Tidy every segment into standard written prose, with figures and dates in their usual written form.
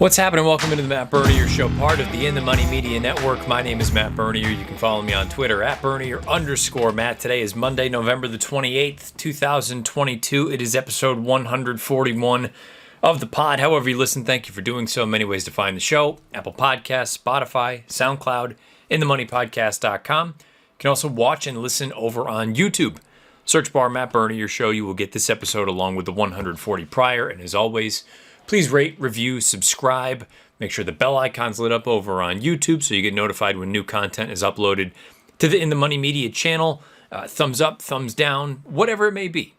What's happening? Welcome into the Matt Bernier Show, part of the In the Money Media Network. My name is Matt Bernier. You can follow me on Twitter at Bernier_Matt. Today is Monday, November the 28th, 2022. It is episode 141 of the pod. However you listen, thank you for doing so. Many ways to find the show: Apple Podcasts, Spotify, SoundCloud, InTheMoneyPodcast.com. You can also watch and listen over on YouTube. Search bar Matt Bernier Show. You will get this episode along with the 140 prior. And as always, please rate, review, subscribe. Make sure the bell icon's lit up over on YouTube so you get notified when new content is uploaded to the In the Money Media channel. Thumbs up, thumbs down, whatever it may be.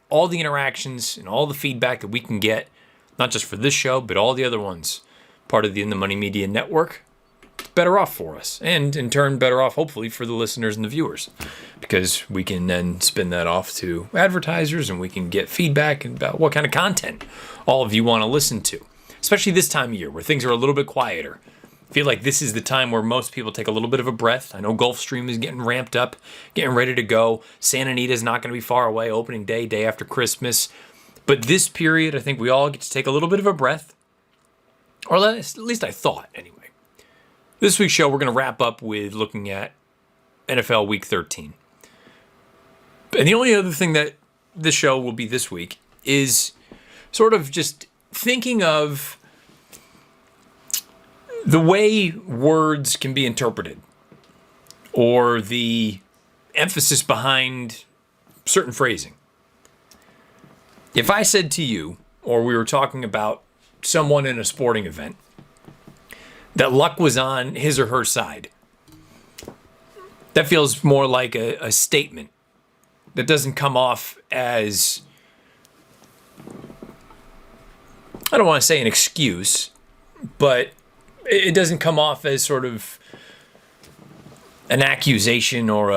All the interactions and all the feedback that we can get, not just for this show, but all the other ones, part of the In the Money Media Network, better off for us. And in turn, better off, hopefully, for the listeners and the viewers. Because we can then spin that off to advertisers and we can get feedback about what kind of content all of you want to listen to. Especially this time of year where things are a little bit quieter. I feel like this is the time where most people take a little bit of a breath. I know Gulfstream is getting ramped up, getting ready to go. Santa Anita is not going to be far away, opening day, day after Christmas. But this period, I think we all get to take a little bit of a breath. Or at least I thought, anyway. This week's show, we're going to wrap up with looking at NFL Week 13. And the only other thing that this show will be this week is sort of just thinking of the way words can be interpreted or the emphasis behind certain phrasing. If I said to you, or we were talking about someone in a sporting event, that luck was on his or her side, that feels more like a statement that doesn't come off as, I don't want to say an excuse, but it doesn't come off as sort of an accusation or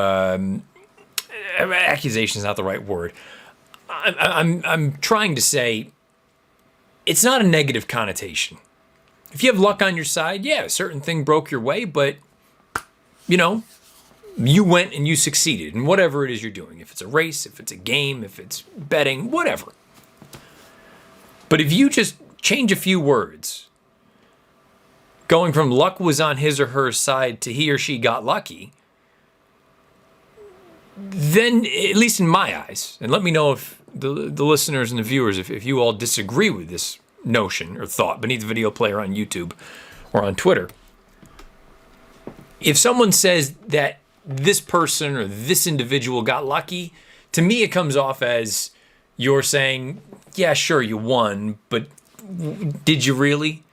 accusation is not the right word. I'm trying to say it's not a negative connotation. If you have luck on your side, yeah, a certain thing broke your way, but, you went and you succeeded in whatever it is you're doing. If it's a race, if it's a game, if it's betting, whatever. But if you just change a few words, going from luck was on his or her side to he or she got lucky, then, at least in my eyes, and let me know if the listeners and the viewers, if you all disagree with this notion or thought beneath the video player on YouTube or on Twitter. If someone says that this person or this individual got lucky, to me it comes off as you're saying, yeah, sure, you won, but did you really?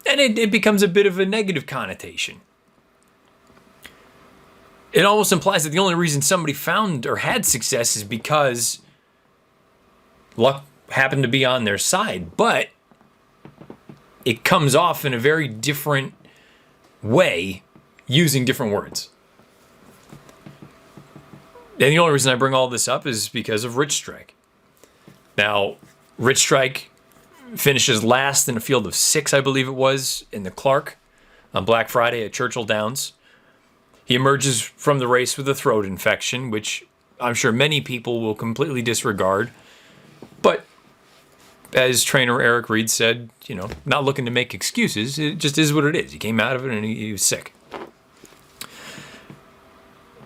And it becomes a bit of a negative connotation. It almost implies that the only reason somebody found or had success is because luck happened to be on their side, but it comes off in a very different way using different words. And the only reason I bring all this up is because of Rich Strike. Now, Rich Strike finishes last in a field of 6, I believe it was, in the Clark on Black Friday at Churchill Downs. He emerges from the race with a throat infection, which I'm sure many people will completely disregard. But as trainer Eric Reed said, not looking to make excuses. It just is what it is. He came out of it and he was sick.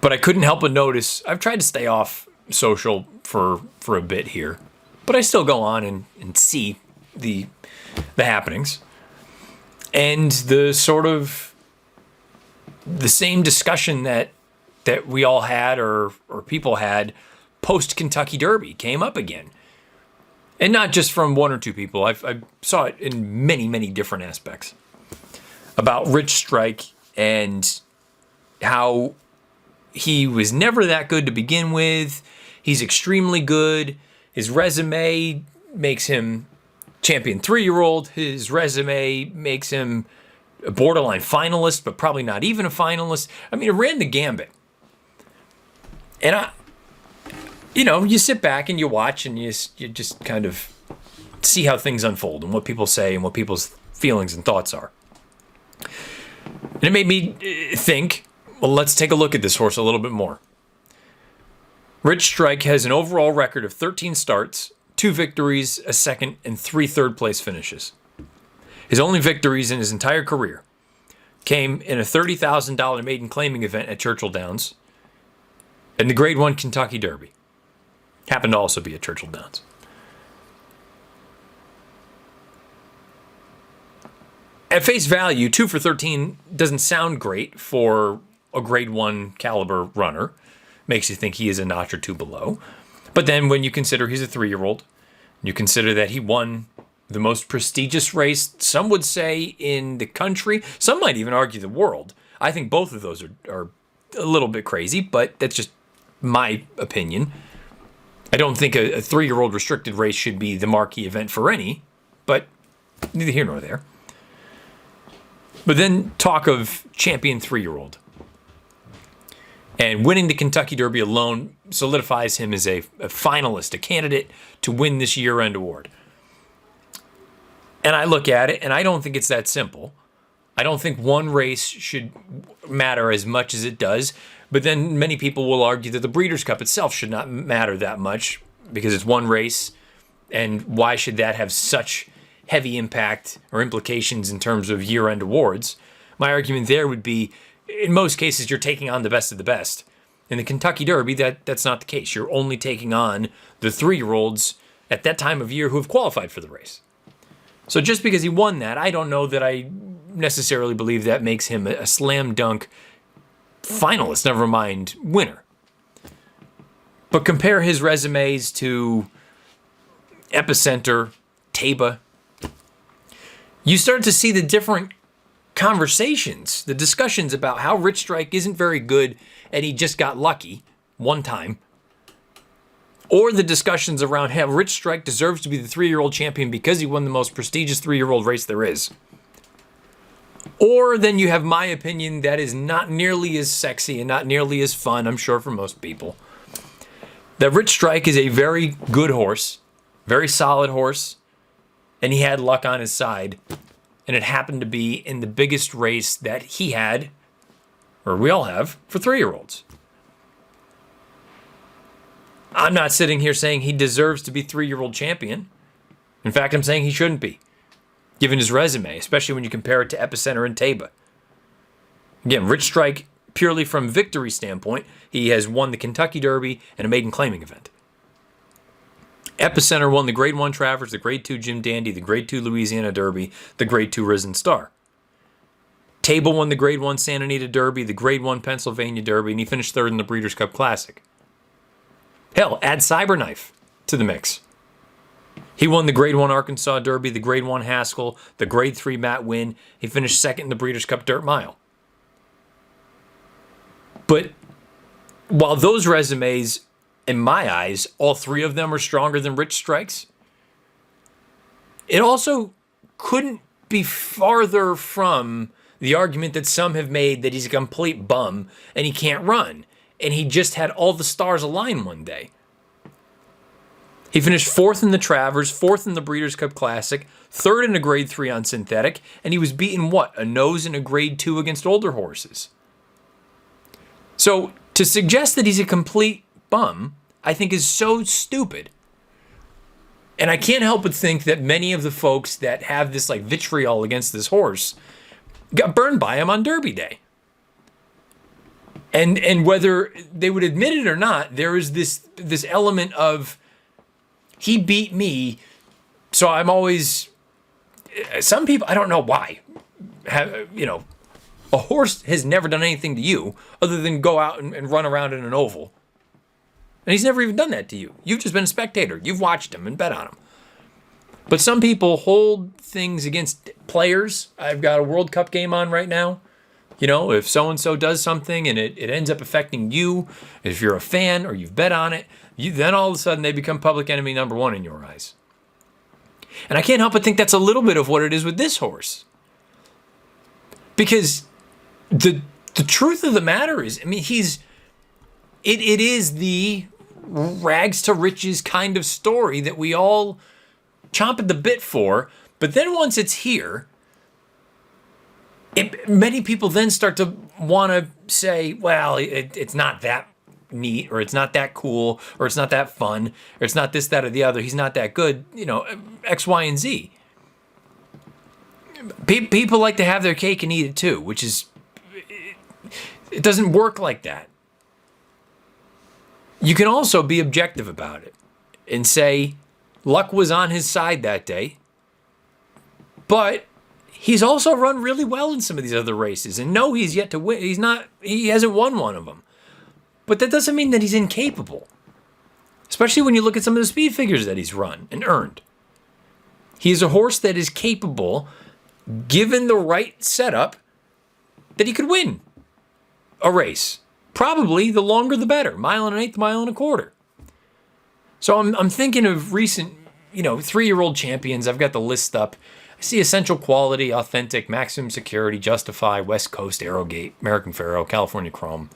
But I couldn't help but notice, I've tried to stay off social for a bit here, but I still go on and see the happenings. And the sort of the same discussion that we all had or people had post Kentucky Derby came up again. And not just from one or two people. I saw it in many, many different aspects about Rich Strike and how he was never that good to begin with. He's extremely good. His resume makes him champion 3-year-old. His resume makes him a borderline finalist, but probably not even a finalist. I mean, it ran the gambit. And you sit back and you watch and you just kind of see how things unfold and what people say and what people's feelings and thoughts are. And it made me think, well, let's take a look at this horse a little bit more. Rich Strike has an overall record of 13 starts, 2 victories, a second, and 3 third-place finishes. His only victories in his entire career came in a $30,000 maiden claiming event at Churchill Downs and the Grade 1 Kentucky Derby. Happened to also be at Churchill Downs. At face value, 2 for 13 doesn't sound great for a Grade 1 caliber runner. Makes you think he is a notch or two below. But then when you consider he's a 3-year-old, you consider that he won the most prestigious race, some would say in the country, some might even argue the world. I think both of those are a little bit crazy, but that's just my opinion. I don't think a 3-year-old restricted race should be the marquee event for any, but neither here nor there. But then talk of champion 3-year-old. And winning the Kentucky Derby alone solidifies him as a finalist, a candidate to win this year-end award. And I look at it, and I don't think it's that simple. I don't think one race should matter as much as it does. But then many people will argue that the Breeders' Cup itself should not matter that much because it's one race. And why should that have such heavy impact or implications in terms of year-end awards? My argument there would be, in most cases, you're taking on the best of the best. In the Kentucky Derby, that's not the case. You're only taking on the 3-year-olds at that time of year who have qualified for the race. So just because he won that, I don't know that I necessarily believe that makes him a slam dunk finalist, never mind winner. But compare his resumes to Epicenter, Taba. You start to see the different conversations, the discussions about how Rich Strike isn't very good and he just got lucky one time. Or the discussions around how Rich Strike deserves to be the 3-year-old champion because he won the most prestigious 3-year-old race there is. Or then you have my opinion that is not nearly as sexy and not nearly as fun, I'm sure, for most people. That Rich Strike is a very good horse, very solid horse, and he had luck on his side. And it happened to be in the biggest race that he had, or we all have, for 3-year-olds. I'm not sitting here saying he deserves to be 3-year-old champion. In fact, I'm saying he shouldn't be, given his resume, especially when you compare it to Epicenter and Taba. Again, Rich Strike, purely from victory standpoint, he has won the Kentucky Derby and a maiden claiming event. Epicenter won the Grade 1 Travers, the Grade 2 Jim Dandy, the Grade 2 Louisiana Derby, the Grade 2 Risen Star. Taba won the Grade 1 Santa Anita Derby, the Grade 1 Pennsylvania Derby, and he finished 3rd in the Breeders' Cup Classic. Hell, add Cyberknife to the mix. He won the Grade 1 Arkansas Derby, the Grade 1 Haskell, the Grade 3 Matt Winn. He finished 2nd in the Breeders' Cup Dirt Mile. But while those resumes, in my eyes, all 3 of them are stronger than Rich Strike's, it also couldn't be farther from the argument that some have made that he's a complete bum and he can't run. And he just had all the stars align one day. He finished 4th in the Travers, 4th in the Breeders' Cup Classic, 3rd in a Grade 3 on synthetic, and he was beaten, a nose in a Grade 2 against older horses. So to suggest that he's a complete bum, I think is so stupid. And I can't help but think that many of the folks that have this vitriol against this horse got burned by him on Derby Day. And whether they would admit it or not, there is this element of he beat me, so I'm always. Some people, I don't know why, a horse has never done anything to you other than go out and run around in an oval. And he's never even done that to you. You've just been a spectator. You've watched him and bet on him. But some people hold things against players. I've got a World Cup game on right now. If so-and-so does something and it ends up affecting you, if you're a fan or you've bet on it, then all of a sudden they become public enemy number 1 in your eyes. And I can't help but think that's a little bit of what it is with this horse. Because the truth of the matter is, it is the rags to riches kind of story that we all chomp at the bit for. But then once it's here, many people then start to want to say, well, it's not that neat, or it's not that cool, or it's not that fun, or it's not this, that, or the other. He's not that good, X, Y, and Z. People like to have their cake and eat it too, which is, it doesn't work like that. You can also be objective about it and say luck was on his side that day, but he's also run really well in some of these other races. And no, he's yet to win. He hasn't won one of them. But that doesn't mean that he's incapable, especially when you look at some of the speed figures that he's run and earned. He's a horse that is capable, given the right setup, that he could win a race. Probably the longer the better. 1.125 miles, 1.25 miles. So I'm thinking of recent, 3-year-old champions. I've got the list up. I see Essential Quality, Authentic, Maximum Security, Justify, West Coast, Arrogate, American Pharoah, California Chrome,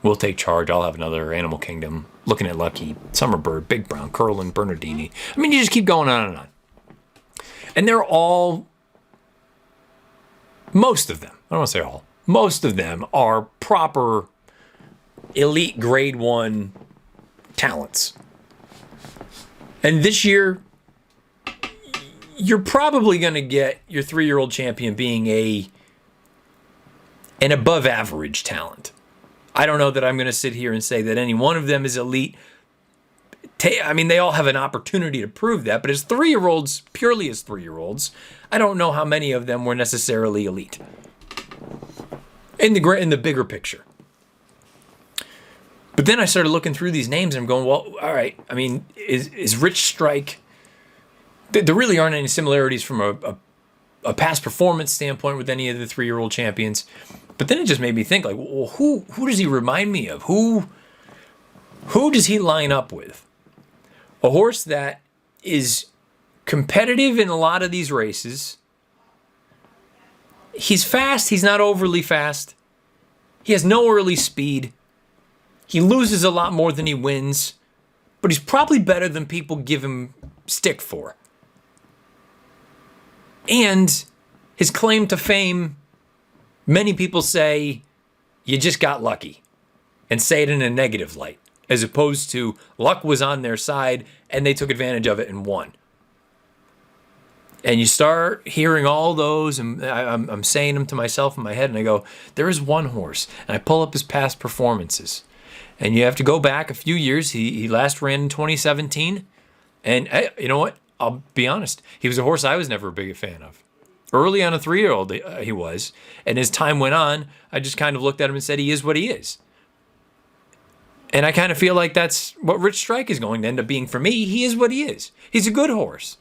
Will Take Charge. I'll have another Animal Kingdom. Looking at Lucky, Summerbird, Big Brown, Curlin, Bernardini. I mean, you just keep going on and on. And they're all, most of them, I don't want to say all, most of them are proper elite grade 1 talents. And this year, you're probably going to get your 3-year-old champion being an above average talent. I don't know that I'm going to sit here and say that any one of them is elite. I mean, they all have an opportunity to prove that, but as 3-year-olds, purely as 3-year-olds, I don't know how many of them were necessarily elite in the bigger picture. But then I started looking through these names and I'm going, well, all right. I mean, is Rich Strike? There really aren't any similarities from a past performance standpoint with any of the 3-year-old champions. But then it just made me think, like, well, who does he remind me of? Who does he line up with? A horse that is competitive in a lot of these races. He's fast. He's not overly fast. He has no early speed. He loses a lot more than he wins, but he's probably better than people give him stick for. And his claim to fame, many people say, you just got lucky, and say it in a negative light, as opposed to luck was on their side and they took advantage of it and won. And you start hearing all those, and I'm saying them to myself in my head, and I go, there is one horse, and I pull up his past performances. And you have to go back a few years. He last ran in 2017. And you know what? I'll be honest. He was a horse I was never a big fan of. Early on a 3-year-old, he was. And as time went on, I just kind of looked at him and said, he is what he is. And I kind of feel like that's what Rich Strike is going to end up being for me. He is what he is. He's a good horse.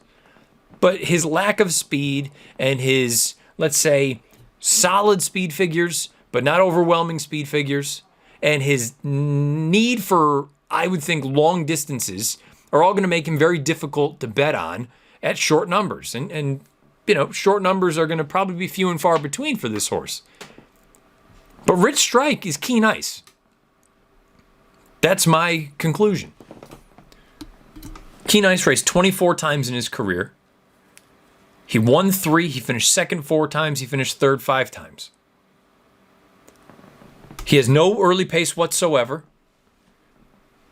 But his lack of speed and his, let's say, solid speed figures, but not overwhelming speed figures, and his need for, I would think, long distances are all going to make him very difficult to bet on at short numbers. And short numbers are going to probably be few and far between for this horse. But Rich Strike is Keen Ice. That's my conclusion. Keen Ice raced 24 times in his career. He won 3. He finished second 4 times. He finished third 5 times. He has no early pace whatsoever.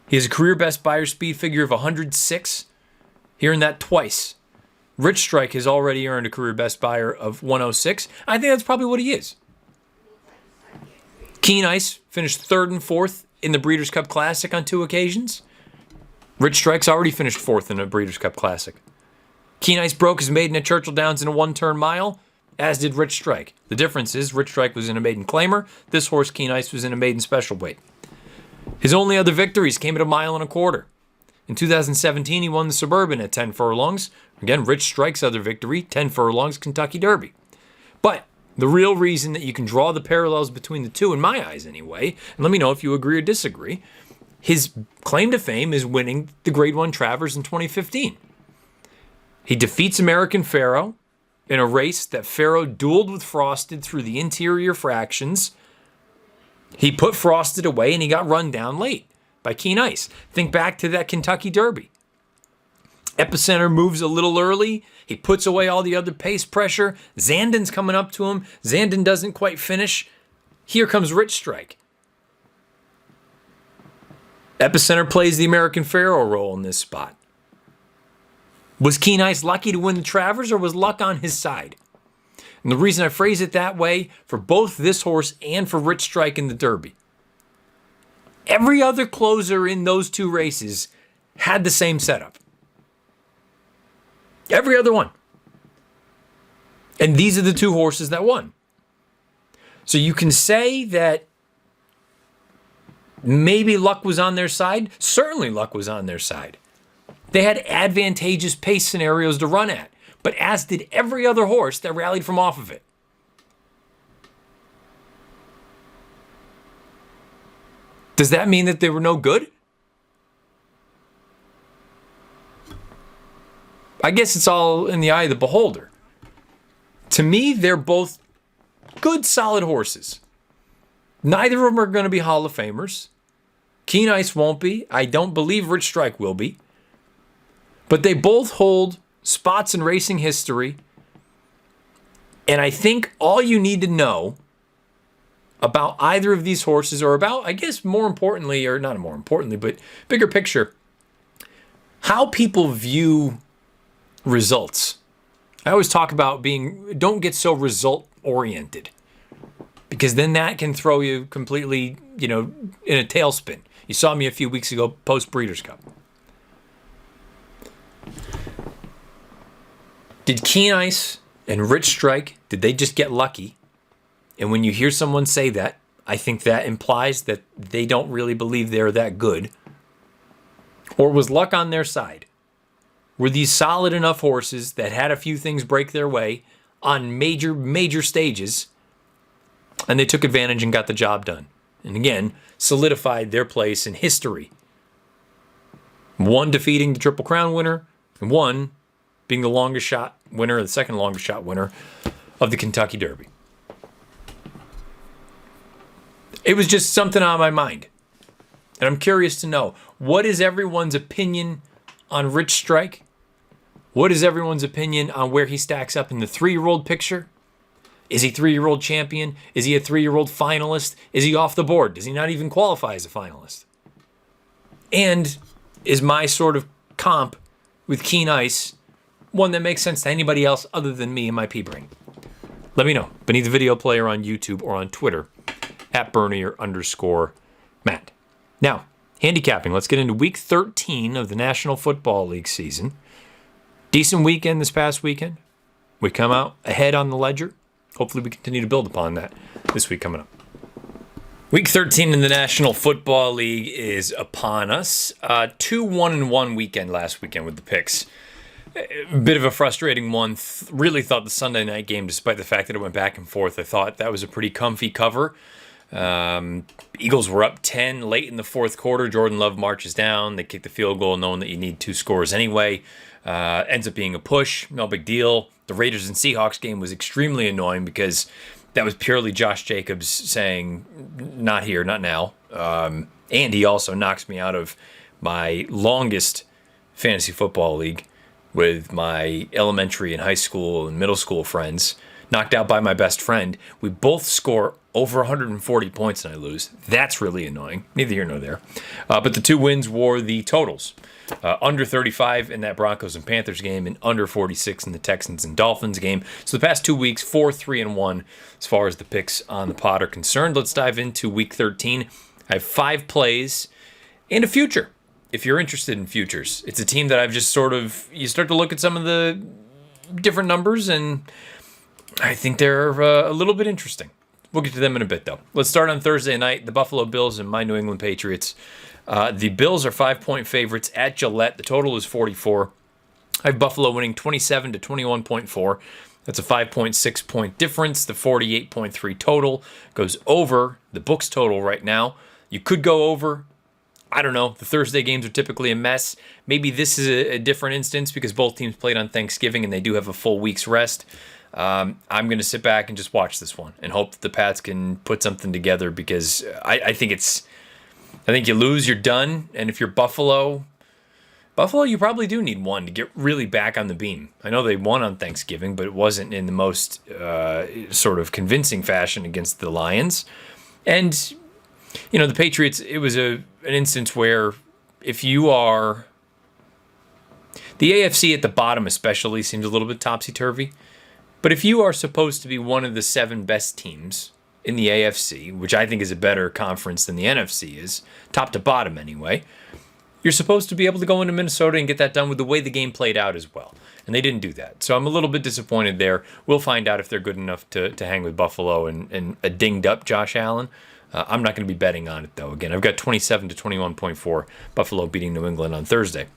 He has a career best Beyer speed figure of 106. He earned that twice. Rich Strike has already earned a career best Beyer of 106. I think that's probably what he is. Keen Ice finished 3rd and 4th in the Breeders' Cup Classic on 2 occasions. Rich Strike's already finished 4th in a Breeders' Cup Classic. Keen Ice broke his maiden at Churchill Downs in a 1-turn mile, as did Rich Strike. The difference is Rich Strike was in a maiden claimer. This horse, Keen Ice, was in a maiden special weight. His only other victories came at 1.25 miles. In 2017, he won the Suburban at 10 furlongs. Again, Rich Strike's other victory, 10 furlongs, Kentucky Derby. But the real reason that you can draw the parallels between the two, in my eyes anyway, and let me know if you agree or disagree, his claim to fame is winning the Grade 1 Travers in 2015. He defeats American Pharoah in a race that Pharoah dueled with Frosted through the interior fractions. He put Frosted away and he got run down late by Keen Ice. Think back to that Kentucky Derby. Epicenter moves a little early. He puts away all the other pace pressure. Zandon's coming up to him. Zandon doesn't quite finish. Here comes Rich Strike. Epicenter plays the American Pharoah role in this spot. Was Keen Ice lucky to win the Travers, or was luck on his side? And the reason I phrase it that way for both this horse and for Rich Strike in the Derby, every other closer in those two races had the same setup. Every other one. And these are the two horses that won. So you can say that maybe luck was on their side. Certainly luck was on their side. They had advantageous pace scenarios to run at, but as did every other horse that rallied from off of it. Does that mean that they were no good? I guess it's all in the eye of the beholder. To me, they're both good, solid horses. Neither of them are going to be Hall of Famers. Keen Ice won't be. I don't believe Rich Strike will be. But they both hold spots in racing history. And I think all you need to know about either of these horses, or about, I guess more importantly, or not more importantly, but bigger picture, how people view results. I always talk about don't get so result oriented, because then that can throw you completely, in a tailspin. You saw me a few weeks ago post Breeders' Cup. Did Keen Ice and Rich Strike, did they just get lucky? And when you hear someone say that, I think that implies that they don't really believe they're that good. Or was luck on their side? Were these solid enough horses that had a few things break their way on major, major stages, and they took advantage and got the job done? And again, solidified their place in history. One defeating the Triple Crown winner, and one being the longest shot winner, or the second longest shot winner of the Kentucky Derby. It was just something on my mind. And I'm curious to know, what is everyone's opinion on Rich Strike? What is everyone's opinion on where he stacks up in the 3-year-old picture? Is he 3-year-old champion? Is he a 3-year-old finalist? Is he off the board? Does he not even qualify as a finalist? And is my sort of comp with Keen Ice one that makes sense to anybody else other than me and my pea brain? Let me know beneath the video player on YouTube or on Twitter at Bernier_Matt. Now, handicapping. Let's get into week 13 of the National Football League season. Decent weekend this past weekend. We come out ahead on the ledger. Hopefully we continue to build upon that this week coming up. Week 13 in the National Football League is upon us. 2-1-1 weekend last weekend with the picks. A bit of a frustrating one. Really thought the Sunday night game, despite the fact that it went back and forth, I thought that was a pretty comfy cover. Eagles were up 10 late in the fourth quarter. Jordan Love marches down. They kick the field goal knowing that you need 2 scores anyway. Ends up being a push. No big deal. The Raiders and Seahawks game was extremely annoying because that was purely Josh Jacobs saying, not here, not now. And he also knocks me out of my longest fantasy football league with my elementary and high school and middle school friends. Knocked out by my best friend. We both score over 140 points and I lose. That's really annoying. Neither here nor there. But the 2 wins were the totals. Under 35 in that Broncos and Panthers game, and under 46 in the Texans and Dolphins game. So the past 2 weeks, 4-3-1 as far as the picks on the pod are concerned. Let's dive into week 13. I have 5 plays and a future. If you're interested in futures, it's a team that I've just you start to look at some of the different numbers, and I think they're a little bit interesting. We'll get to them in a bit, though. Let's start on Thursday night. The Buffalo Bills and my New England Patriots. The Bills are 5-point favorites at Gillette. The total is 44. I have Buffalo winning 27 to 21.4. That's a 5.6 point difference. The 48.3 total goes over the book's total right now. You could go over. I don't know. The Thursday games are typically a mess. Maybe this is a different instance because both teams played on Thanksgiving and they do have a full week's rest. I'm going to sit back and just watch this one and hope that the Pats can put something together because I think you lose, you're done. And if you're Buffalo, you probably do need one to get really back on the beam. I know they won on Thanksgiving, but it wasn't in the most sort of convincing fashion against the Lions. And, the Patriots, it was an instance where if you are... The AFC at the bottom especially seems a little bit topsy-turvy. But if you are supposed to be one of the 7 best teams in the AFC, which I think is a better conference than the NFC is, top to bottom anyway, you're supposed to be able to go into Minnesota and get that done with the way the game played out as well. And they didn't do that. So I'm a little bit disappointed there. We'll find out if they're good enough to hang with Buffalo and a dinged up Josh Allen. I'm not going to be betting on it, though. Again, I've got 27 to 21.4 Buffalo beating New England on Thursday.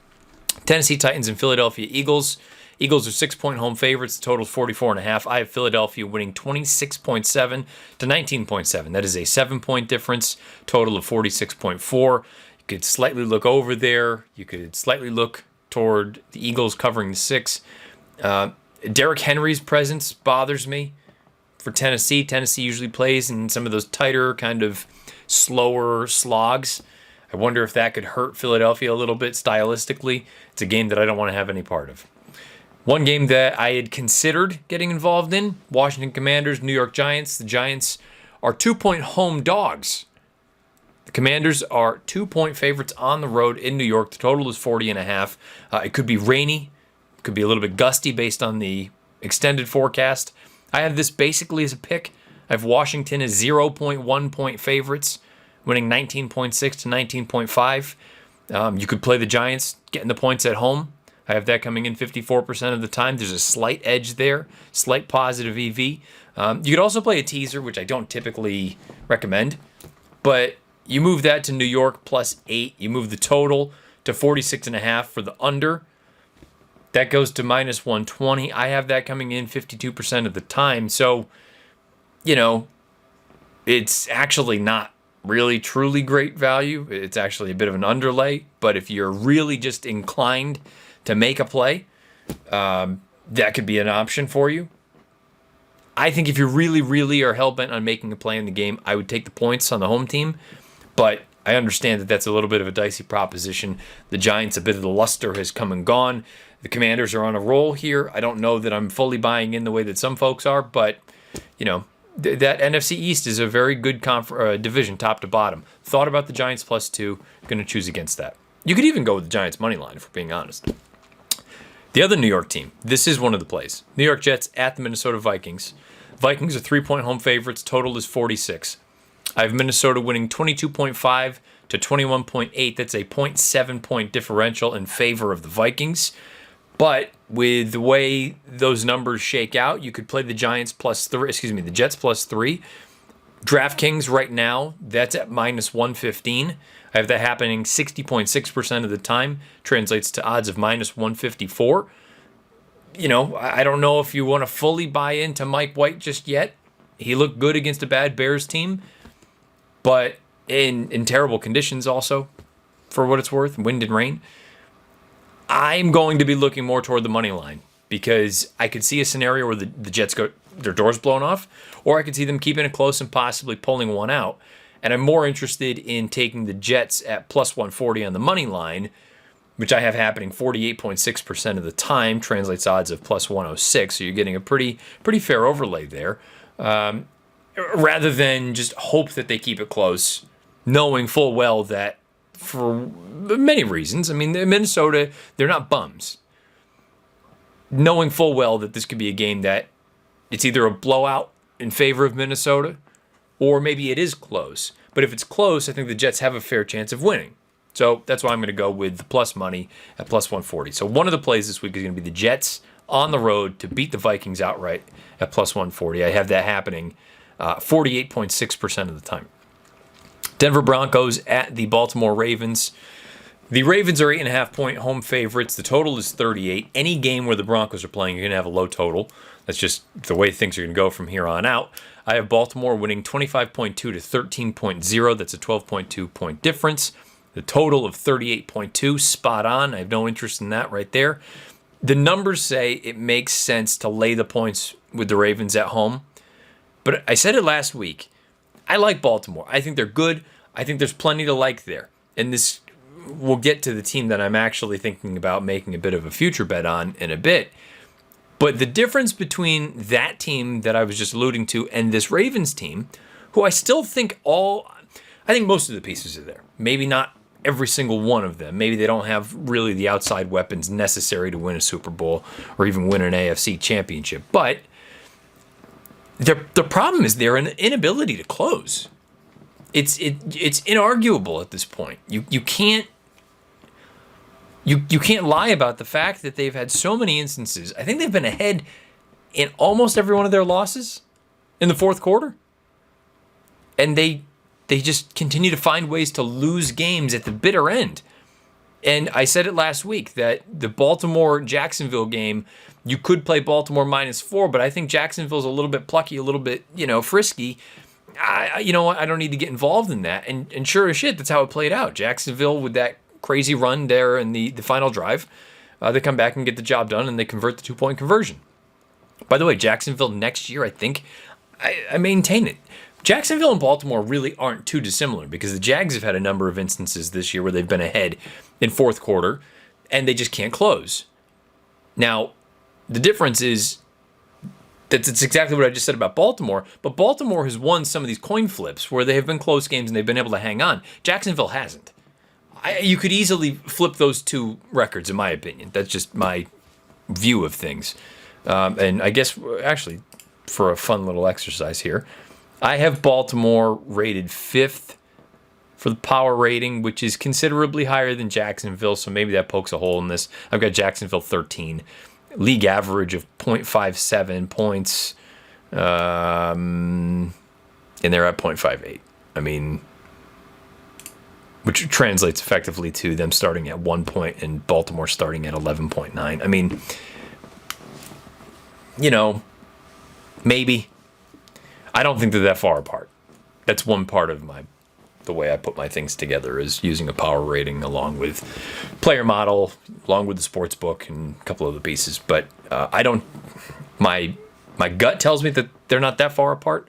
Tennessee Titans and Philadelphia Eagles. Eagles are 6-point home favorites. The total is 44.5. I have Philadelphia winning 26.7 to 19.7. That is a 7-point difference. Total of 46.4. You could slightly look over there. You could slightly look toward the Eagles covering the 6. Derrick Henry's presence bothers me for Tennessee. Tennessee usually plays in some of those tighter, kind of slower slogs. I wonder if that could hurt Philadelphia a little bit stylistically. It's a game that I don't want to have any part of. One game that I had considered getting involved in, Washington Commanders, New York Giants. The Giants are 2-point home dogs. The Commanders are 2-point favorites on the road in New York. The total is 40.5. It could be rainy. It could be a little bit gusty based on the extended forecast. I have this basically as a pick. I have Washington as 0.1 point favorites, winning 19.6 to 19.5. You could play the Giants getting the points at home. I have that coming in 54% of the time. There's a slight edge there, slight positive EV. You could also play a teaser, which I don't typically recommend, but you move that to New York +8. You move the total to 46.5 for the under. That goes to -120. I have that coming in 52% of the time. So, it's actually not really truly great value. It's actually a bit of an underlay. But if you're really just inclined to make a play, that could be an option for you. I think if you really, really are hell-bent on making a play in the game, I would take the points on the home team. But I understand that that's a little bit of a dicey proposition. The Giants, a bit of the luster has come and gone. The Commanders are on a roll here. I don't know that I'm fully buying in the way that some folks are, but, that NFC East is a very good division, top to bottom. Thought about the Giants +2, going to choose against that. You could even go with the Giants money line, if we're being honest. The other New York team, this is one of the plays. New York Jets at the Minnesota Vikings. Vikings are 3-point home favorites. Total is 46. I have Minnesota winning 22.5 to 21.8. That's a 0.7 point differential in favor of the Vikings. But with the way those numbers shake out, you could play the Jets +3. DraftKings right now, that's at -115. I have that happening 60.6% of the time. Translates to odds of -154. I don't know if you want to fully buy into Mike White just yet. He looked good against a bad Bears team, but in terrible conditions also, for what it's worth, wind and rain. I'm going to be looking more toward the money line because I could see a scenario where the Jets got their doors blown off, or I could see them keeping it close and possibly pulling one out. And I'm more interested in taking the Jets at +140 on the money line, which I have happening 48.6% of the time, translates odds of +106. So you're getting a pretty fair overlay there, rather than just hope that they keep it close, knowing full well that for many reasons, Minnesota, they're not bums. Knowing full well that this could be a game that it's either a blowout in favor of Minnesota, or maybe it is close. But if it's close, I think the Jets have a fair chance of winning. So that's why I'm going to go with the plus money at +140. So one of the plays this week is going to be the Jets on the road to beat the Vikings outright at +140. I have that happening 48.6% of the time. Denver Broncos at the Baltimore Ravens. The Ravens are 8.5-point home favorites. The total is 38. Any game where the Broncos are playing, you're going to have a low total. That's just the way things are going to go from here on out. I have Baltimore winning 25.2 to 13.0. That's a 12.2 point difference. The total of 38.2, spot on. I have no interest in that right there. The numbers say it makes sense to lay the points with the Ravens at home. But I said it last week. I like Baltimore. I think they're good. I think there's plenty to like there. And this, we'll get to the team that I'm actually thinking about making a bit of a future bet on in a bit. But the difference between that team that I was just alluding to and this Ravens team, who I still think I think most of the pieces are there. Maybe not every single one of them. Maybe they don't have really the outside weapons necessary to win a Super Bowl or even win an AFC championship. But the problem is their inability to close. It's inarguable at this point. You can't lie about the fact that they've had so many instances. I think they've been ahead in almost every one of their losses in the fourth quarter, and they just continue to find ways to lose games at the bitter end. And I said it last week that the Baltimore-Jacksonville game, you could play Baltimore -4, but I think Jacksonville's a little bit plucky, a little bit, frisky. You know what? I don't need to get involved in that. And sure as shit, that's how it played out. Jacksonville with that crazy run there in the final drive, they come back and get the job done, and they convert the 2-point conversion. By the way, Jacksonville next year, I think, I maintain it. Jacksonville and Baltimore really aren't too dissimilar because the Jags have had a number of instances this year where they've been ahead in fourth quarter and they just can't close. Now, the difference is that it's exactly what I just said about Baltimore, but Baltimore has won some of these coin flips where they have been close games and they've been able to hang on. Jacksonville hasn't. You could easily flip those two records, in my opinion. That's just my view of things. And I guess, actually, for a fun little exercise here, I have Baltimore rated 5th for the power rating, which is considerably higher than Jacksonville, so maybe that pokes a hole in this. I've got Jacksonville 13. League average of 0.57 points, and they're at 0.58. I mean, which translates effectively to them starting at 1 point and Baltimore starting at 11.9. I mean, maybe. I don't think they're that far apart. That's one part of the way I put my things together is using a power rating along with player model, along with the sports book and a couple of the pieces. But my gut tells me that they're not that far apart.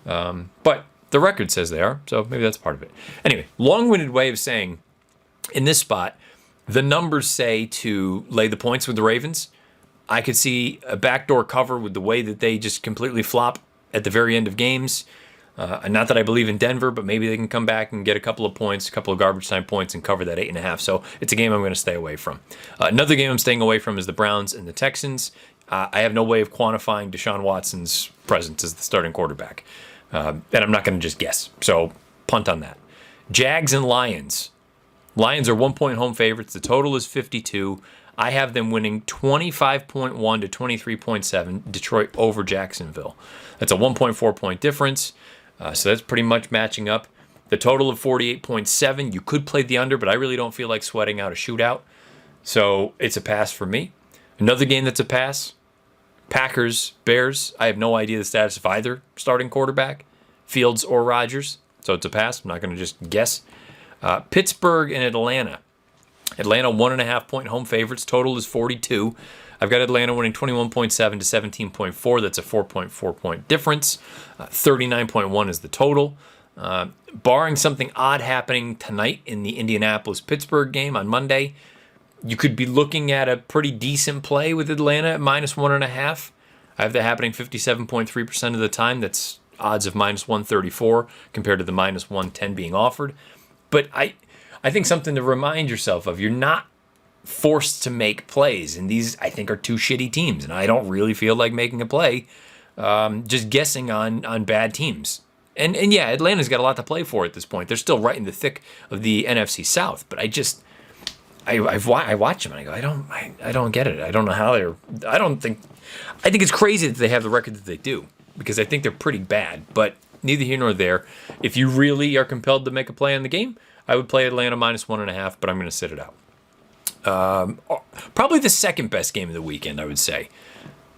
But the record says they are, so maybe that's part of it. Anyway, long-winded way of saying, in this spot, the numbers say to lay the points with the Ravens. I could see a backdoor cover with the way that they just completely flop at the very end of games. Not that I believe in Denver, but maybe they can come back and get a couple of points, a couple of garbage time points, and cover that 8.5. So it's a game I'm going to stay away from. Another game I'm staying away from is the Browns and the Texans. I have no way of quantifying Deshaun Watson's presence as the starting quarterback. And I'm not going to just guess. So punt on that. Jags and Lions. Lions are 1-point home favorites. The total is 52. I have them winning 25.1 to 23.7, Detroit over Jacksonville. That's a 1.4 point difference, so that's pretty much matching up. The total of 48.7, you could play the under, but I really don't feel like sweating out a shootout, so it's a pass for me. Another game that's a pass, Packers, Bears. I have no idea the status of either starting quarterback, Fields or Rodgers, so it's a pass. I'm not going to just guess. Pittsburgh and Atlanta. Atlanta 1.5 point home favorites. Total is 42. I've got Atlanta winning 21.7 to 17.4. That's a 4.4 point difference. 39.1 is the total. Barring something odd happening tonight in the Indianapolis-Pittsburgh game on Monday, you could be looking at a pretty decent play with Atlanta at -1.5. I have that happening 57.3% of the time. That's odds of -134 compared to the -110 being offered. But I think something to remind yourself of. You're not forced to make plays, and these, I think, are two shitty teams, and I don't really feel like making a play just guessing on bad teams. And yeah, Atlanta's got a lot to play for at this point. They're still right in the thick of the NFC South, but I watch them and I go, I don't get it. I don't know how I think it's crazy that they have the record that they do, because I think they're pretty bad, but neither here nor there. If you really are compelled to make a play on the game, I would play Atlanta -1.5, but I'm going to sit it out. Probably the second best game of the weekend, I would say.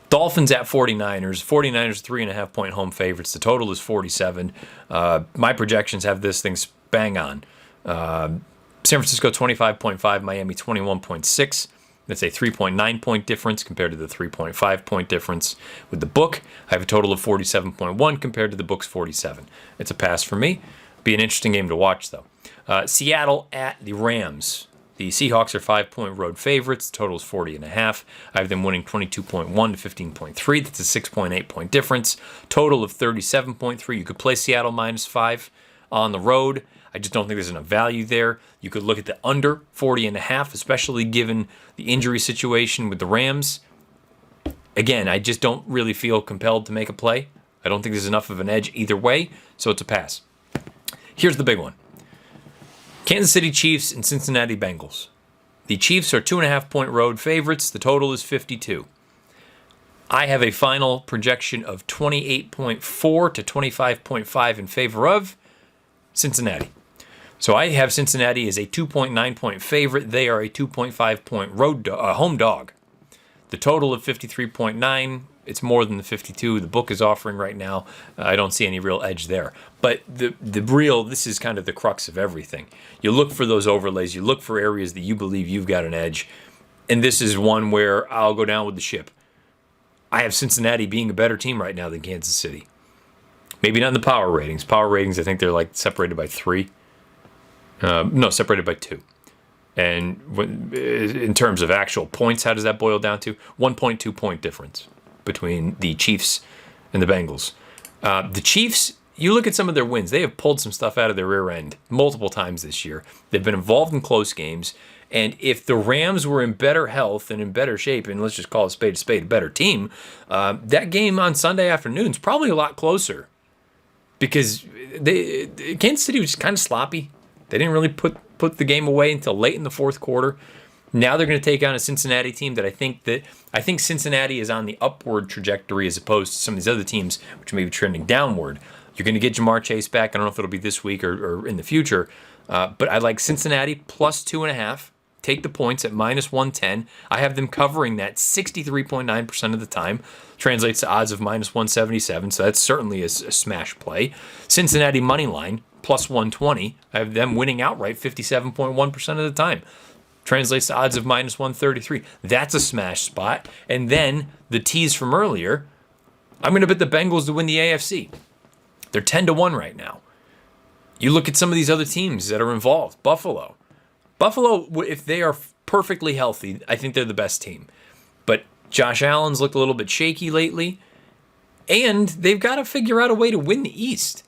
Dolphins at 49ers. 49ers 3.5 point home favorites. The total is 47. My projections have this thing bang on. San Francisco 25.5, Miami 21.6. That's a 3.9 point difference compared to the 3.5 point difference with the book. I have a total of 47.1 compared to the book's 47. It's a pass for me. Be an interesting game to watch, though. Seattle at the Rams. The Seahawks are 5-point road favorites. The total is 40.5. I have them winning 22.1 to 15.3. That's a 6.8 point difference. Total of 37.3. You could play Seattle -5 on the road. I just don't think there's enough value there. You could look at the under 40.5, especially given the injury situation with the Rams. Again, I just don't really feel compelled to make a play. I don't think there's enough of an edge either way, so it's a pass. Here's the big one. Kansas City Chiefs and Cincinnati Bengals. The Chiefs are 2.5-point road favorites. The total is 52. I have a final projection of 28.4 to 25.5 in favor of Cincinnati. So I have Cincinnati as a 2.9-point favorite. They are a 2.5-point home dog. The total of 53.9. It's more than the 52 the book is offering right now. I don't see any real edge there. But this is kind of the crux of everything. You look for those overlays. You look for areas that you believe you've got an edge. And this is one where I'll go down with the ship. I have Cincinnati being a better team right now than Kansas City. Maybe not in the power ratings. Power ratings, I think they're like separated by 3. Separated by 2. And in terms of actual points, how does that boil down to? 1.2 point difference between the Chiefs and the Bengals. The Chiefs, you look at some of their wins. They have pulled some stuff out of their rear end multiple times this year. They've been involved in close games. And if the Rams were in better health and in better shape, and let's just call a spade, a better team, that game on Sunday afternoon is probably a lot closer. Because Kansas City was just kind of sloppy. They didn't really put the game away until late in the fourth quarter. Now they're going to take on a Cincinnati team that I think Cincinnati is on the upward trajectory as opposed to some of these other teams which may be trending downward. You're going to get Jamar Chase back. I don't know if it'll be this week or in the future. But I like Cincinnati plus 2.5. Take the points at minus 110. I have them covering that 63.9% of the time. Translates to odds of minus 177. So that's certainly a smash play. Cincinnati money line plus 120. I have them winning outright 57.1% of the time. Translates to odds of minus 133. That's a smash spot. And then the tease from earlier, I'm going to bet the Bengals to win the AFC. They're 10-1 right now. You look at some of these other teams that are involved. Buffalo, if they are perfectly healthy, I think they're the best team. But Josh Allen's looked a little bit shaky lately. And they've got to figure out a way to win the East.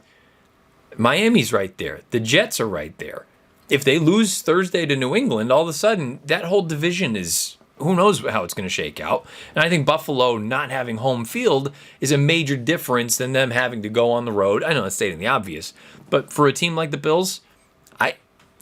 Miami's right there. The Jets are right there. If they lose Thursday to New England, all of a sudden, that whole division is, who knows how it's going to shake out. And I think Buffalo not having home field is a major difference than them having to go on the road. I know that's stating the obvious. But for a team like the Bills,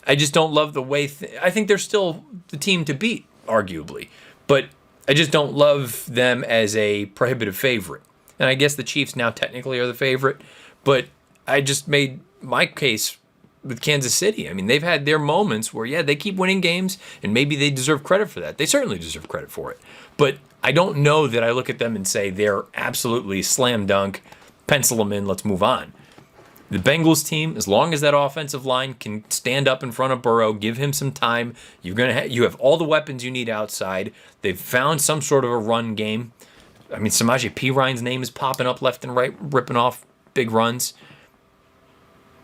I just don't love the way, I think they're still the team to beat, arguably. But I just don't love them as a prohibitive favorite. And I guess the Chiefs now technically are the favorite. But I just made my case with Kansas City. I mean, they've had their moments where, yeah, they keep winning games, and maybe they deserve credit for that. They certainly deserve credit for it. But I don't know that I look at them and say they're absolutely slam dunk, pencil them in, let's move on. The Bengals team, as long as that offensive line can stand up in front of Burrow, give him some time, you have all the weapons you need outside. They've found some sort of a run game. I mean, Samaje Perine's name is popping up left and right, ripping off big runs.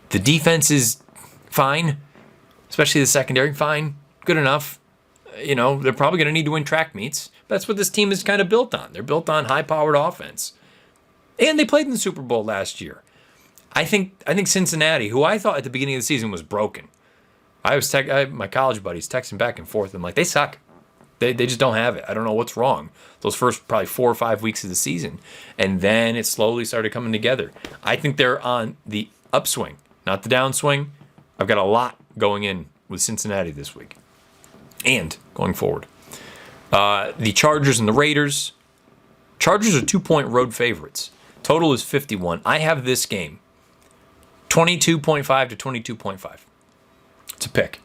The defense is fine, especially the secondary, fine, good enough. You know, they're probably going to need to win track meets. That's what this team is kind of built on. They're built on high-powered offense. And they played in the Super Bowl last year. I think Cincinnati, who I thought at the beginning of the season was broken. I had my college buddies texting back and forth. I'm like, they suck. They just don't have it. I don't know what's wrong. Those first probably 4 or 5 weeks of the season. And then it slowly started coming together. I think they're on the upswing, not the downswing. I've got a lot going in with Cincinnati this week and going forward. The Chargers and the Raiders. Chargers are 2-point road favorites. Total is 51. I have this game 22.5 to 22.5. It's a pick.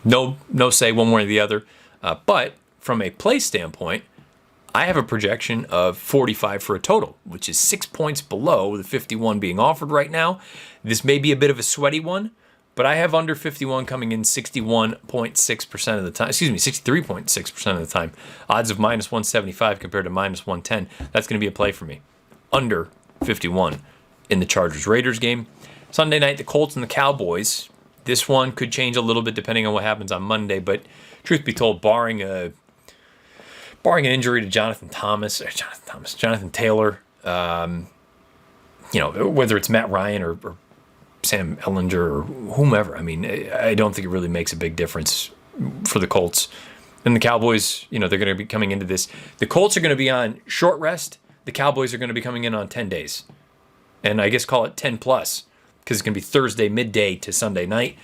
No say one way or the other. But from a play standpoint, I have a projection of 45 for a total, which is 6 points below the 51 being offered right now. This may be a bit of a sweaty one, but I have under 51 coming in 61.6% of the time. 63.6% of the time. Odds of minus 175 compared to minus 110. That's going to be a play for me. Under 51 in the Chargers-Raiders game. Sunday night, the Colts and the Cowboys. This one could change a little bit depending on what happens on Monday, but truth be told, barring an injury to Jonathan Taylor, whether it's Matt Ryan or Sam Ehlinger or whomever, I mean, I don't think it really makes a big difference for the Colts. And the Cowboys, they're going to be coming into this. The Colts are going to be on short rest. The Cowboys are going to be coming in on 10 days. and I guess call it 10 plus because it's going to be Thursday midday to Sunday night.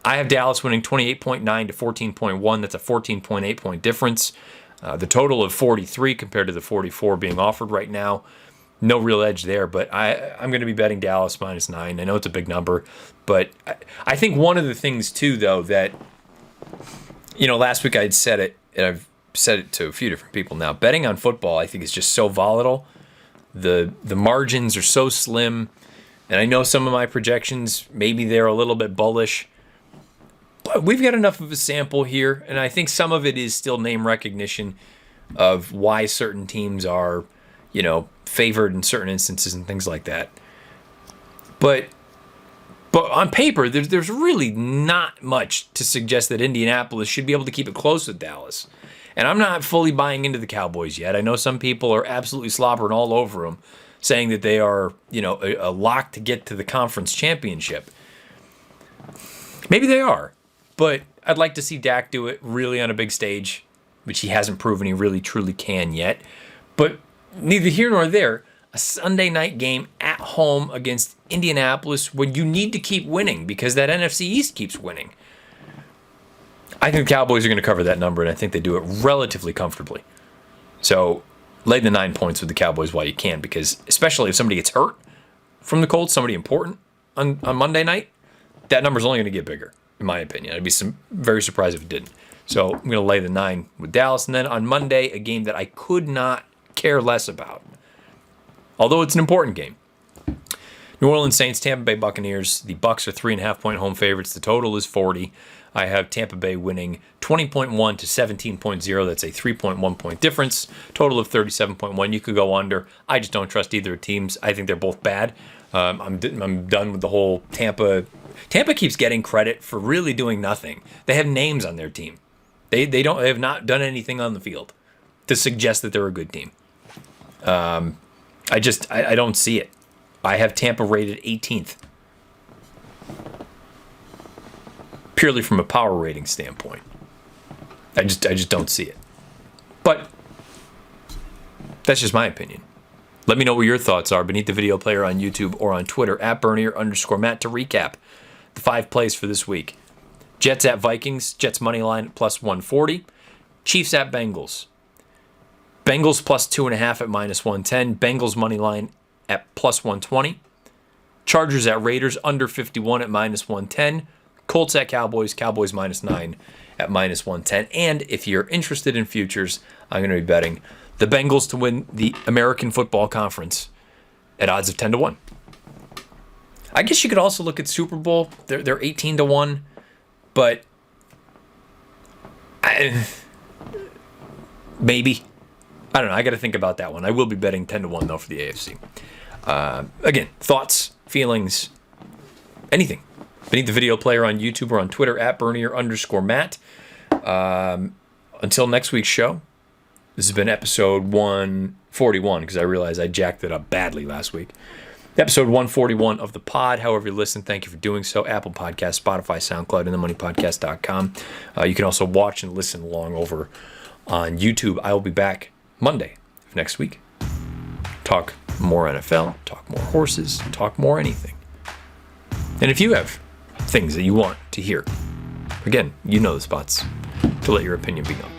I have Dallas winning 28.9 to 14.1. That's a 14.8 point difference. The total of 43 compared to the 44 being offered right now. No real edge there, but I'm going to be betting Dallas -9. I know it's a big number, but I think one of the things too, though, that, last week I had said it, and I've said it to a few different people now. Betting on football, I think, is just so volatile. The margins are so slim, and I know some of my projections, maybe they're a little bit bullish, but we've got enough of a sample here, and I think some of it is still name recognition of why certain teams are, favored in certain instances and things like that. But on paper, there's really not much to suggest that Indianapolis should be able to keep it close with Dallas. And I'm not fully buying into the Cowboys yet. I know some people are absolutely slobbering all over them, saying that they are, a lock to get to the conference championship. Maybe they are, but I'd like to see Dak do it really on a big stage, which he hasn't proven he really truly can yet. But neither here nor there, a Sunday night game at home against Indianapolis when you need to keep winning because that NFC East keeps winning. I think the Cowboys are going to cover that number, and I think they do it relatively comfortably. So lay the 9 points with the Cowboys while you can, because especially if somebody gets hurt from the Colts, somebody important on Monday night, that number's only going to get bigger, in my opinion. I'd be very surprised if it didn't. So I'm going to lay the 9 with Dallas. And then on Monday, a game that I could not care less about, although it's an important game. New Orleans Saints, Tampa Bay Buccaneers. The Bucs are 3.5 point home favorites. The total is 40. I have Tampa Bay winning 20.1 to 17.0. That's a 3.1 point difference. Total of 37.1. You could go under. I just don't trust either teams. I think they're both bad. I'm done with the whole Tampa. Tampa keeps getting credit for really doing nothing. They have names on their team. They have not done anything on the field to suggest that they're a good team. I don't see it. I have Tampa rated 18th. Purely from a power rating standpoint. I just don't see it. But that's just my opinion. Let me know what your thoughts are beneath the video player on YouTube or on Twitter at Bernier_Matt to recap the 5 plays for this week. Jets at Vikings. Jets money line plus 140. Chiefs at Bengals. Bengals plus 2.5 at -110. Bengals money line at plus 120. Chargers at Raiders under 51 at -110. Colts at Cowboys. Cowboys -9 at -110. And if you're interested in futures, I'm going to be betting the Bengals to win the American Football Conference at odds of 10 to 1. I guess you could also look at Super Bowl. They're 18 to 1, but maybe. I don't know. I got to think about that one. I will be betting 10 to 1 though for the AFC. Again, thoughts, feelings, anything. Beneath the video player on YouTube or on Twitter at Bernier_Matt. Until next week's show, this has been episode 141 because I realized I jacked it up badly last week. Episode 141 of the pod. However you listen, thank you for doing so. Apple Podcasts, Spotify, SoundCloud, and themoneypodcast.com. You can also watch and listen along over on YouTube. I will be back Monday of next week. Talk more NFL, talk more horses, talk more anything. And if you have things that you want to hear, again, you know the spots to let your opinion be known.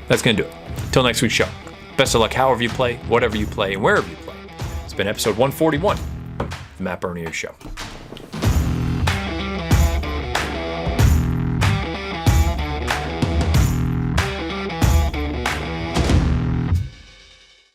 That's going to do it. Till next week's show. Best of luck however you play, whatever you play, and wherever you play. It's been episode 141 of the Matt Bernier Show.